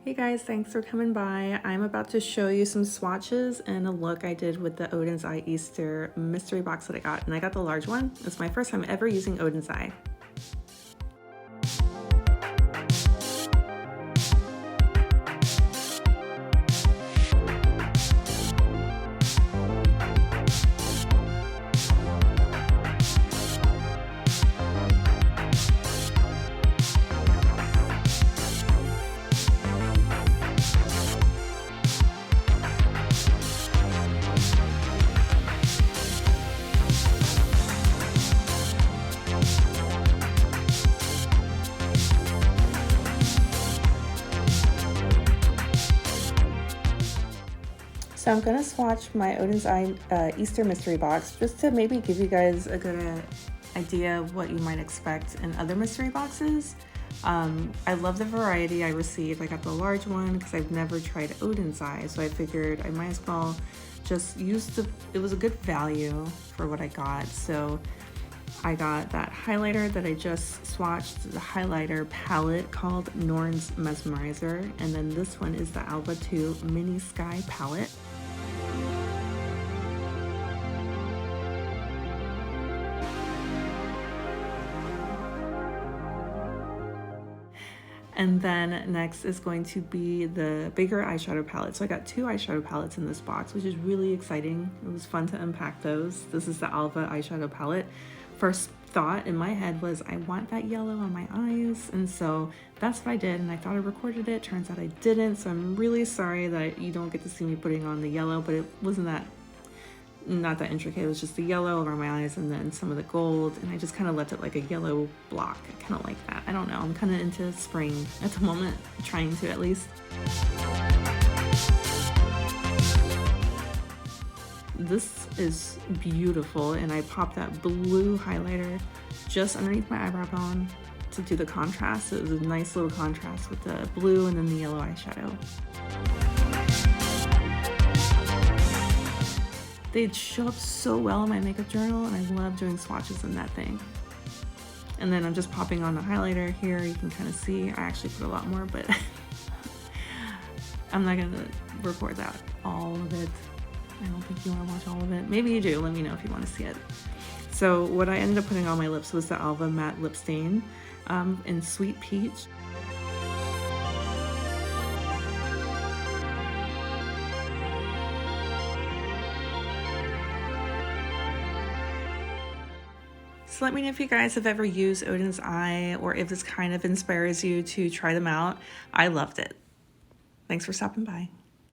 Hey guys, thanks for coming by. I'm about to show you some swatches and a look I did with the Oden's Eye Easter mystery box that I got. And I got the large one. It's my first time ever using Oden's Eye. So I'm going to swatch my Oden's Eye Easter mystery box just to maybe give you guys a good idea of what you might expect in other mystery boxes. I love the variety I received. I got the large one because I've never tried Oden's Eye, so I figured I might as well just use it was a good value for what I got. So I got that highlighter that I just swatched, the highlighter palette called NORN'S MESMERIZER, and then this one is the ALVA 2 Mini Sky palette. And then next is going to be the bigger eyeshadow palette. So I got two eyeshadow palettes in this box, which is really exciting. It was fun to unpack those. This is the ALVA eyeshadow palette. First thought in my head was I want that yellow on my eyes, and so that's what I did, and I thought I recorded it. Turns out I didn't, so I'm really sorry that you don't get to see me putting on the yellow, but it wasn't not that intricate. It was just the yellow over my eyes and then some of the gold, and I just kind of left it like a yellow block. I kind of like that. I don't know, I'm kind of into spring at the moment, trying to at least. This is beautiful, and I popped that blue highlighter just underneath my eyebrow bone to do the contrast. It was a nice little contrast with the blue and then the yellow eyeshadow. They'd show up so well in my makeup journal, and I love doing swatches in that thing. And then I'm just popping on the highlighter here. You can kind of see I actually put a lot more, but I'm not gonna record that all of it. I don't think you want to watch all of it. Maybe you do. Let me know if you want to see it. So what I ended up putting on my lips was the ALVA matte lip stain in Sweet Peach. So let me know if you guys have ever used Oden's Eye or if this kind of inspires you to try them out. I loved it. Thanks for stopping by.